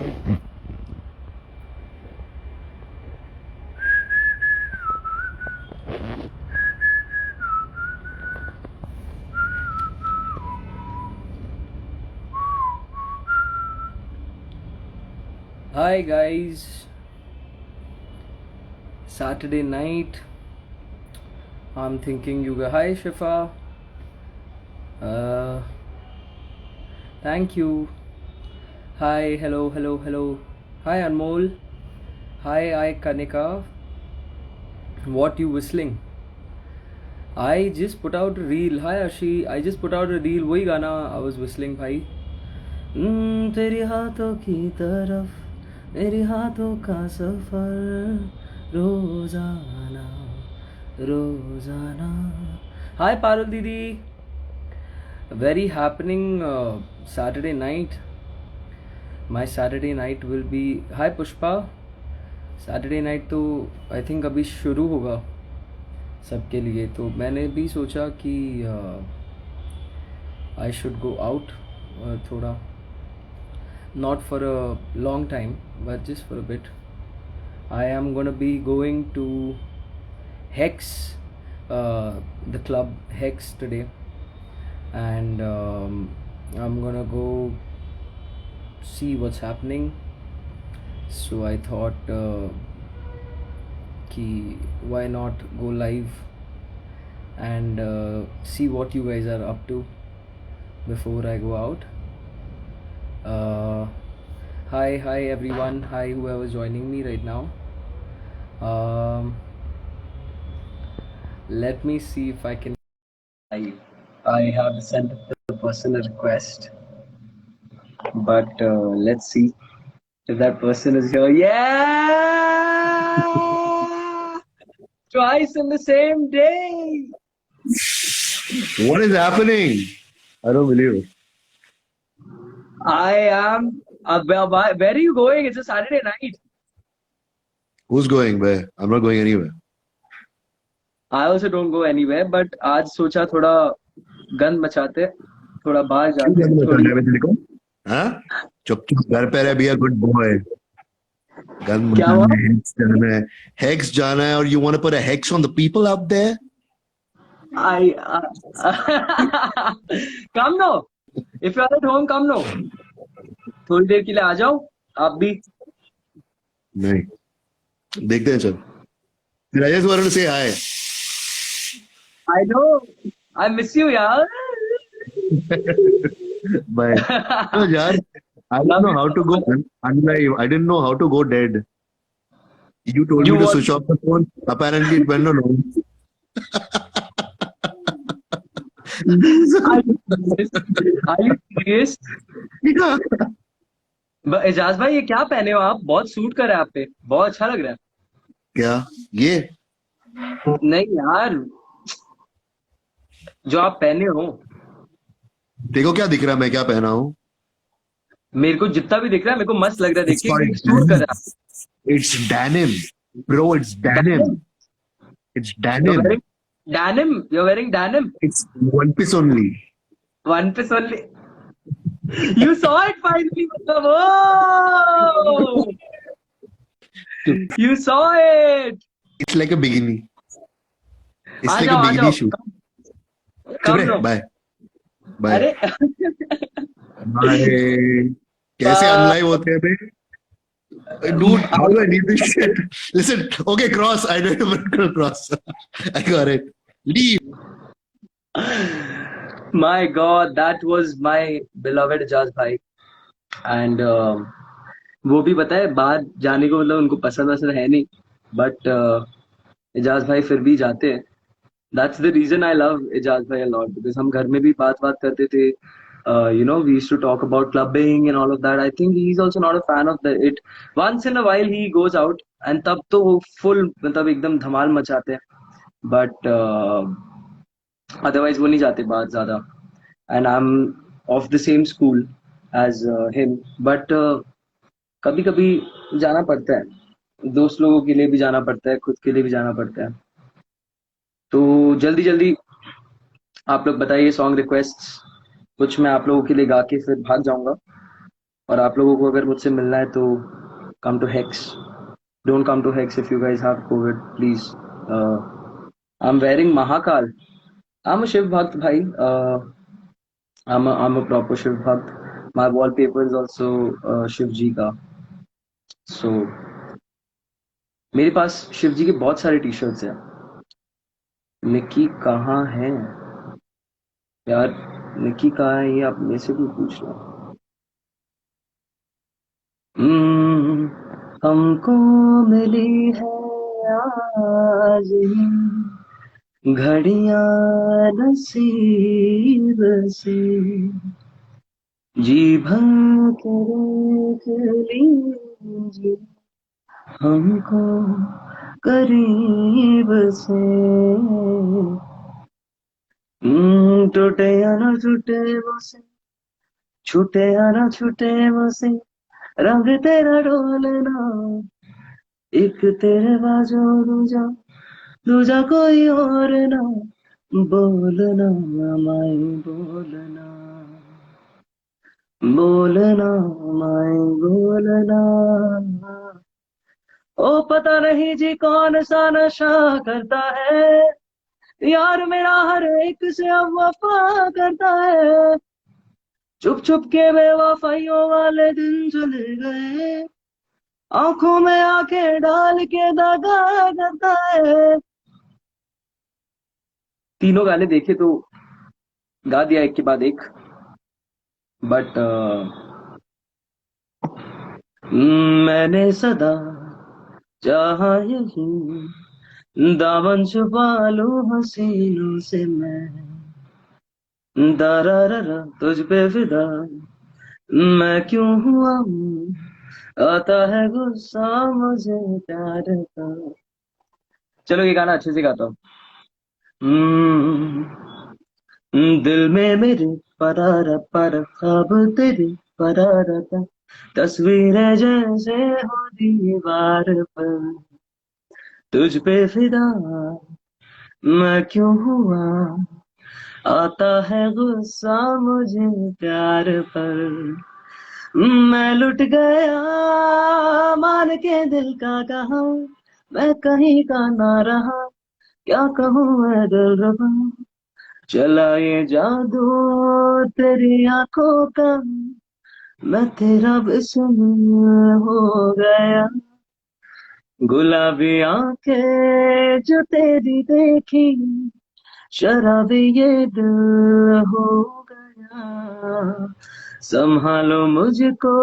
Hi guys, Saturday night. I'm thinking you guys. Hi Shifa. Uh, thank you. Hi, hello, hello, hello. Hi Anmol. Hi Kanika. What you whistling? I just put out a reel. Hi Ashi. I just put out a reel. वही गाना I was whistling भाई. तेरे हाथों की तरफ मेरे हाथों का सफर रोजाना रोजाना. Hi Parul दीदी. Very happening Saturday night. My Saturday night will be. Hi Pushpa. Saturday night तो आई थिंक अभी शुरू होगा सबके लिए, तो मैंने भी सोचा कि आई शुड गो आउट थोड़ा, not for a long time but just for a bit. I am gonna be going to Hex, the club Hex today, and I'm gonna go see what's happening. So I thought ki why not go live and see what you guys are up to before I go out. Hi everyone. Hi whoever's joining me right now. Let me see if I can. I have sent the person a request, but let's see if that person is here. Yeah, twice in the same day. What is happening? I don't believe it. I am. Where are you going? It's a Saturday night. Who's going where? I'm not going anywhere. I also don't go anywhere, but आज सोचा थोड़ा गंद मचाते, थोड़ा बाहर जाते, थोड़ी. हाँ? चुप चुप घर पे रह, be a good boy. Gun क्या हुआ? hex जाना है, और you want to put a hex on the people out there? I come no. If you are at home, come no. थोड़ी देर के लिए आ जाओ आप भी. नहीं, देखते हैं चल. I just wanted to say hi. I know. I miss you, yaar. Bye. No, यार, I don't know how to go unlive. I didn't know how to go dead. You told You me to want? switch off the phone. Apparently, it went on. Are you serious? Ejaz भाई ये क्या पहने हो आप? बहुत suit कर रहा है आप पे, बहुत अच्छा लग रहा है. क्या ये? नहीं यार, जो आप पहने हो. देखो क्या दिख रहा है, मैं क्या पहना हूँ. मेरे को जितना भी दिख रहा है, मेरे को मस्त लग रहा है देख It's के, called क्योंकि सूट कर रहा है. It's denim, bro. It's denim. It's You're denim. wearing denim. You're wearing denim. It's one piece only. One piece only. You saw it finally, मतलब. Oh! You saw it. It's like a bikini. It's uh like a जाओ, आ bikini जाओ. shoot. Come लो. Bye. Bye. अरे Bye. कैसे अनलाइव होते हैं बे? Dude, how do I need this shit? Listen, okay, cross. I know you're gonna cross. I got it. Leave. My God, that was my beloved Ijaz भाई. And वो भी पता है बाहर जाने को, मतलब उनको पसंद है नहीं, बट इजाज भाई फिर भी जाते हैं. That's the reason I love Ijaz bhai a lot, because हम घर में भी बात करते थे. We used to talk about clubbing and all of that. I think he's also not a fan of it. Once in a while he goes out and तब तो वो full मतलब एकदम धमाल मचाते हैं. But otherwise वो नहीं जाते बाहर ज़्यादा. And I'm of the same school as him. But कभी कभी जाना पड़ता है, दोस्त लोगों के लिए भी जाना पड़ता है, खुद के लिए भी जाना पड़ता है. तो जल्दी जल्दी आप लोग बताइए सॉन्ग रिक्वेस्ट्स, कुछ मैं आप लोगों के लिए गा के फिर भाग जाऊंगा. और आप लोगों को अगर मुझसे मिलना है तो come to hex, don't come to hex if you guys have covid please. I'm wearing Mahakal. I'm a Shiv bhakt bhai. I'm a proper Shiv भक्त. My wallpaper is also Shiv जी का. So मेरे पास शिव जी के बहुत सारे टी शर्ट्स हैं. निक्की कहाँ है यार? निक्की कहाँ है ये आप मेरे से क्यों पूछ रहे हो? हमको मिली है आज ही घड़ियां नसीब से, जी भर के देख लीजिए हमको करीब से. टूटे या ना छूटे वो से, छूटे या ना छूटे वो से, रंग तेरा डोलना, एक तेरे बाजू दूजा, दूजा कोई और ना, बोलना माई बोलना, बोलना माई बोलना. ओ पता नहीं जी कौन सा नशा करता है, यार मेरा हर एक से अब वफा करता है. चुप चुप के बेवफाइयों वाले दिन चले गए, आंखों में आंखें डाल के दगा करता है. तीनों गाने देखे तो गा दिया एक के बाद एक. बट मैंने सदा चाहा यही दामन छुपा लूं हसीनों से मैं, दरारा तुझ पे फिदा मैं क्यों हुआ हूँ, आता है गुस्सा मुझे प्यार का. चलो ये गाना अच्छे से गाता हूँ. दिल में मेरे परारा पर ख्वाब तेरे परारा था, तस्वीरें जैसे हो दीवार पर, तुझ पे फिदा मैं क्यों हुआ, आता है गुस्सा मुझे प्यार पर. मैं लुट गया मान के दिल का कहा, मैं कहीं का ना रहा, क्या कहूँ मैं दिलरुबा, चला ये जादू तेरी आंखों का, मैं तेरा बिस्मिल हो गया. गुलाबी आंखें जो तेरी देखी, शराबी ये दिल हो गया. संभालो मुझको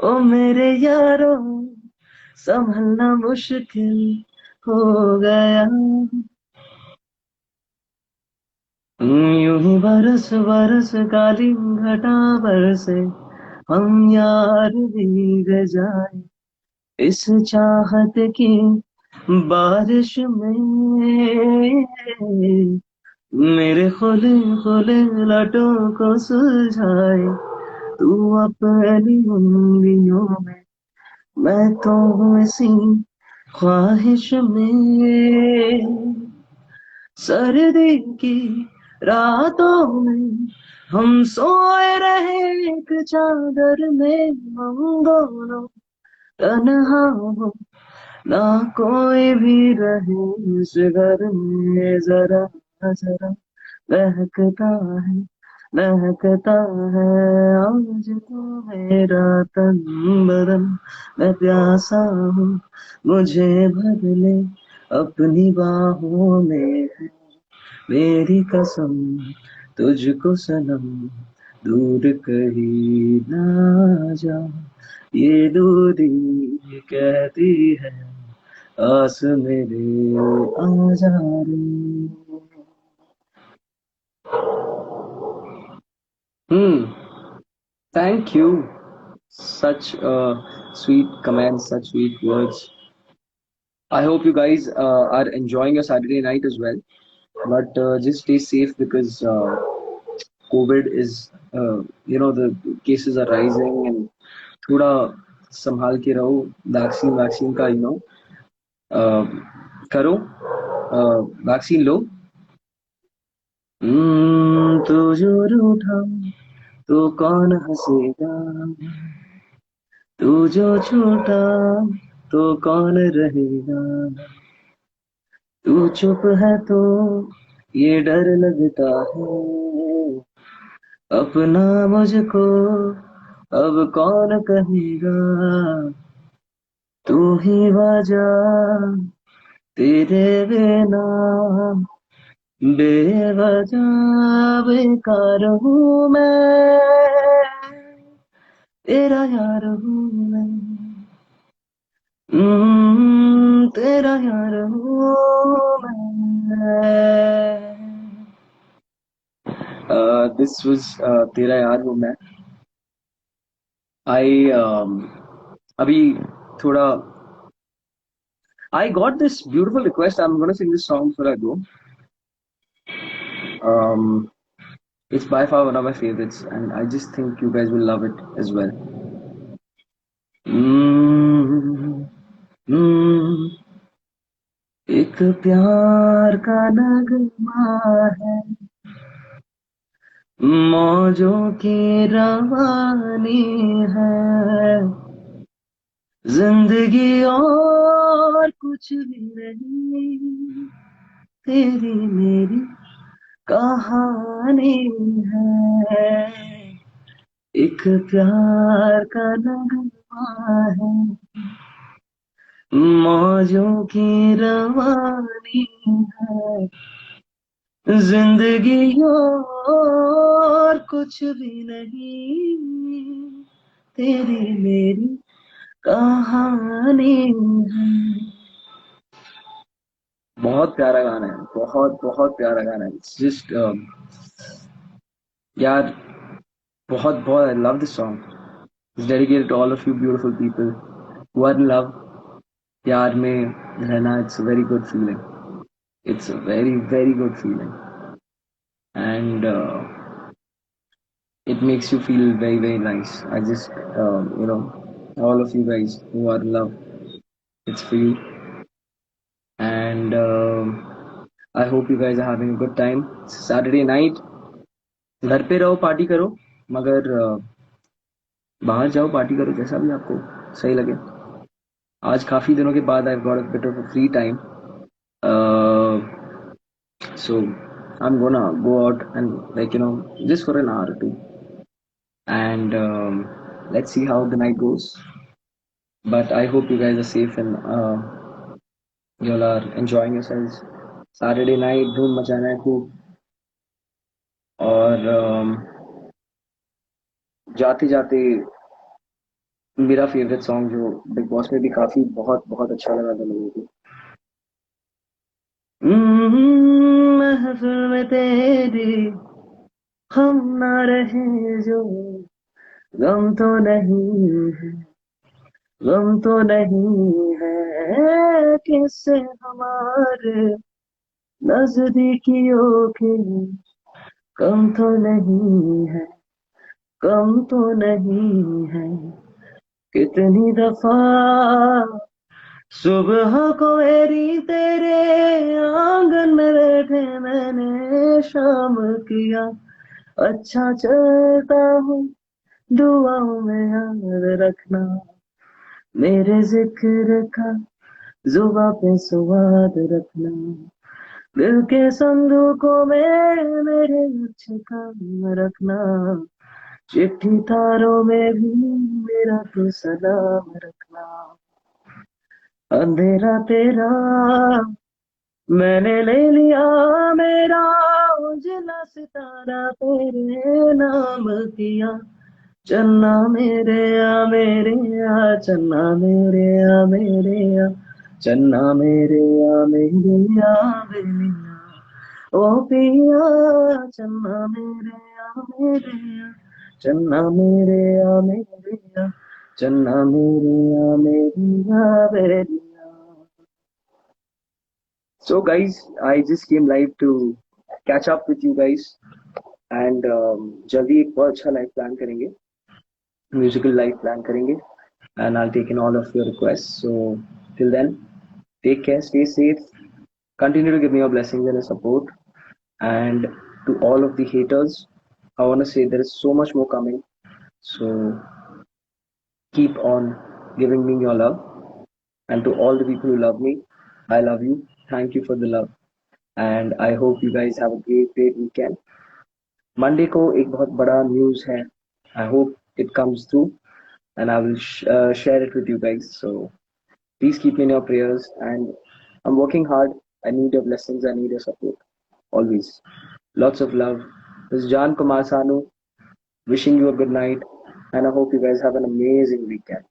ओ मेरे यारो, संभलना मुश्किल हो गया. यूं ही बरस बरस काली घटा बरसे, हम यार भीग जाए इस चाहत की बारिश में. मेरे खुले खुले लटों को सुलझाए तू अपनी उंगलियों में, मैं तो हूँ इसी ख्वाहिश में. सर्दी की रातों में हम सोए रहे एक चादर में, हम दोनों तन्हा हो ना कोई भी रहे इस घर में. जरा जरा महकता है, महकता है आज तो मेरा तन बदन. मैं प्यासा हूँ मुझे भर ले अपनी बाहों में है मेरी कसम, तुझको सनम दूर कहीं ना जा, ये दूरी कहती है आस मेरे आ जा रे. Hmm. Thank you. Such sweet comments, such sweet words. I hope you guys are enjoying your Saturday night as well. But just stay safe because COVID is, the cases are rising and थोड़ा संभाल के रहो. Vaccine का करो, vaccine लो. तू जो रूठा तो कौन हंसेगा, तू जो छूटा तो कौन रहेगा, तू चुप है तो ये डर लगता है, अपना मुझको अब कौन कहेगा, तू ही वजह तेरे बिना बेवजह बेकार हूँ मैं, तेरा यार हूँ मैं, तेरा यार हूँ मैं। दिस वाज तेरा यार हूँ मैं। आई अभी थोड़ा I got this beautiful request. I'm gonna sing this song before I go. Um, it's by far one of my favorites, and I just think you guys will love it as well. Hmm, hmm, एक प्यार का नगमा है, मौजों की रवानी है, जिंदगी और कुछ भी नहीं, तेरी मेरी कहानी है, एक प्यार का नगमा है, मौजों की रवानी है, जिंदगी और कुछ भी नहीं, तेरी मेरी कहानी है। बहुत प्यारा गाना है, बहुत बहुत प्यारा गाना है। इट्स जस्ट यार, बहुत बहुत I love this song. It's dedicated to all of you beautiful people who are in love. प्यार में रहना, it's a very good feeling, it's a very very good feeling, and it makes you feel very very nice. I just all of you guys who are in love, it's for you, and I hope you guys are having a good time. It's Saturday night, घर पे रहो party करो, मगर बाहर जाओ party करो, जैसा भी आपको सही लगे। आज काफी दिनों के बाद I got a bit of free time, so I'm gonna go out and just for an hour or two, and let's see how the night goes. But I hope you guys are safe and you all are enjoying yourselves. Saturday night धूम मचाना है खूब, और जाते जाते मेरा favourite song जो big boss में भी काफी बहुत बहुत अच्छा लगा था लोगों को, महफिल में तेरी हम ना रहे जो, गम तो नहीं है, गम तो नहीं है, किससे हमारे नजदीकियों के, कम तो नहीं है, कम तो नहीं है, कितनी दफा सुबह को मेरी तेरे आंगन में बैठे मैंने शाम किया, अच्छा चलता हूँ दुआओं में याद रखना, मेरे जिक्र का जुबा पे स्वाद रखना, दिल के संदूकों में मेरे अच्छे काम रखना, चिट्ठी तारों में भी मेरा तो सलाम रखना, अंधेरा तेरा मैंने ले लिया मेरा, उजला सितारा तेरे नाम किया, चन्ना मेरे आ चन्ना मेरे आ चन्ना मेरे बेलिया, ओ पिया, चन्ना आ चन्ना आ चन्ना बेलिया। So guys, I just came live to catch up with you guys, and जल्दी एक बहुत अच्छा लाइव प्लान करेंगे, म्यूजिकल लाइव प्लान करेंगे, and I'll take in all of your requests. So till then, take care, stay safe, continue to give me your blessings and your support, and to all of the haters, I want to say there is so much more coming. So keep on giving me your love. And to all the people who love me, I love you. Thank you for the love. And I hope you guys have a great weekend. Monday को एक बहुत बड़ा news है. I hope it comes through and I will share it with you guys. So please keep me in your prayers and I'm working hard. I need your blessings. I need your support. Always. Lots of love. This is Jan Kumar Sanu wishing you a good night and I hope you guys have an amazing weekend.